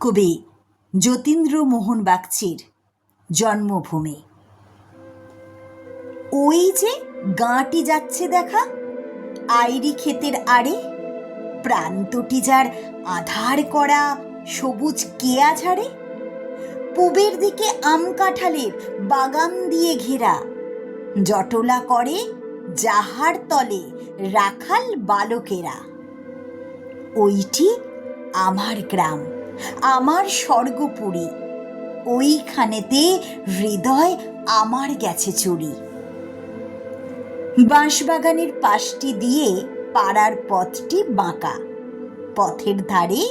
কবি যতীন্দ্রমোহন বাগচির জন্মভূমি। ওই যে গাঁটি যাচ্ছে দেখা, আইরি ক্ষেতের আড়ে, প্রান্তটি যার আধার করা সবুজ কেয়া ঝাড়ে। পূবের দিকে আম কাঁঠালের বাগান দিয়ে ঘেরা, জটলা করে যাহার তলে রাখাল বালকেরা। ওইটি আমার গ্রাম, আমার স্বর্গপুরী, ওইখানেতে হৃদয় আমার গেছে চুরি। বাঁশবাগানের পাশটি দিয়ে পাড়ার পথটি বাঁকা, পথের ধারে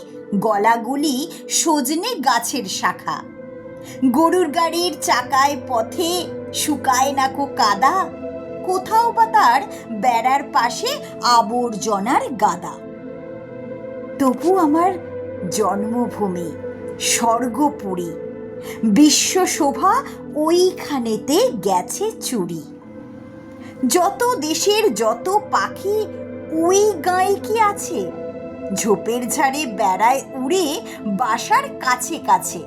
গলাগুলি সজনে গাছের শাখা। গরুর গাড়ির চাকায় পথে শুকায় নাকো কাদা, কোথাও বা তার বেড়ার পাশে আবর্জনার গাদা। তবু আমার জন্মভূমি স্বর্গপুরী, বিশ্বশোভা ওইখানেতে গেছে চুরি। যত দেশের যত পাখি ওই গাঁয়ে কি আছে, ঝোপের ঝাড়ে বেড়ায় উড়ে বাসার কাছে কাছে।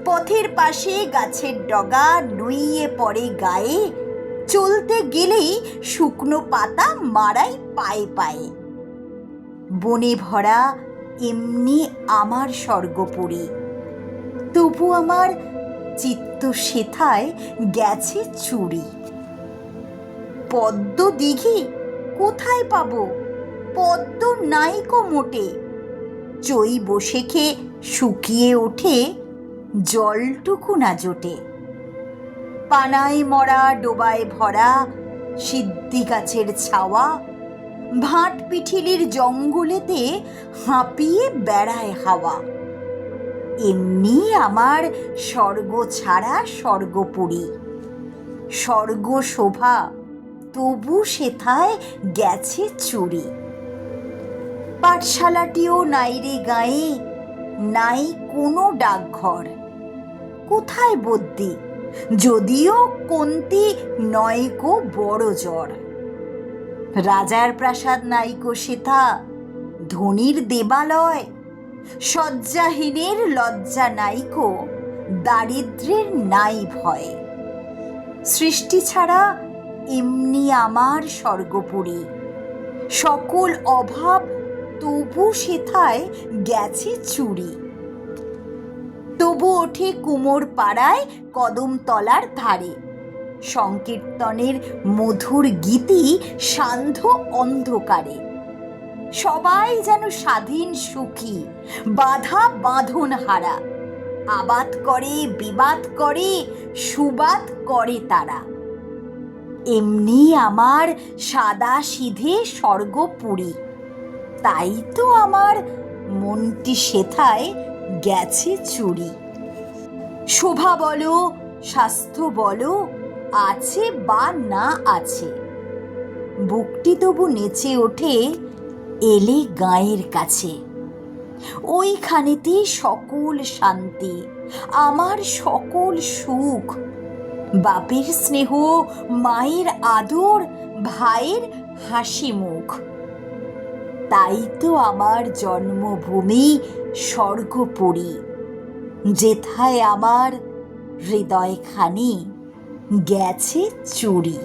পথের পাশে গাছের ডগা নুইয়ে পড়ে গায়ে, চলতে গেলেই শুকনো পাতা মারাই পায়ে পায়ে। বনে ভরা এমনি আমার স্বর্গপুরী, তবু আমার চিত্ত সেথায় গেছে চুরি। পদ্ম দিঘি কোথায় পাবো, পদ্ম নাইকো মোটে। চই বসেখে শুকিয়ে ওঠে, জলটুকু না জোটে। পানায় মরা ডোবায় ভরা সিদ্ধি গাছের ছাওয়া, ভাট পিঠিলির জঙ্গলেতে হাঁপিয়ে বেড়ায় হাওয়া। এমনি আমার স্বর্গ ছাড়া স্বর্গপুরী, স্বর্গ শোভা তবু সেথায় গেছে চুরি। পাঠশালাটিও নাই রে গায়ে, নাই কোনো ডাকঘর। কোথায় বদ্যি, যদিও কন্তি নয়কো বড় জ্বর। রাজার প্রাসাদ নাইকো সেথা, ধনীর দেবালয়। শয্যাহীনের লজ্জা নাইকো, দারিদ্র্যের নাই ভয়। সৃষ্টি ছাড়া এমনি আমার স্বর্গপুরী, সকল অভাব তবু সেথায় গেছে চুরি। তবু ওঠে কুমোর পাড়ায় কদমতলার ধারে, সংকীর্তনের মধুর গীতি সান্ধ্য অন্ধকারে। সবাই যেন স্বাধীন সুখী, বাধা বাঁধন হারা। আবাদ করে বিবাদ করে, সুবাদ করে তারা। এমনি আমার সাদা সিধে স্বর্গপুরী, তাই তো আমার মনটি সেথায় গেছে চুরি। শোভা বলো, স্বাস্থ্য বলো, আছে বা না আছে, বুকটি তবু নেচে ওঠে এলে গাঁয়ের কাছে। ওইখানেতে সকল শান্তি, আমার সকল সুখ। বাপের স্নেহ, মায়ের আদর, ভাইয়ের হাসি মুখ। তাই তো আমার জন্মভূমি স্বর্গপুরী, যেথায় আমার হৃদয়খানি গেছে চুরি।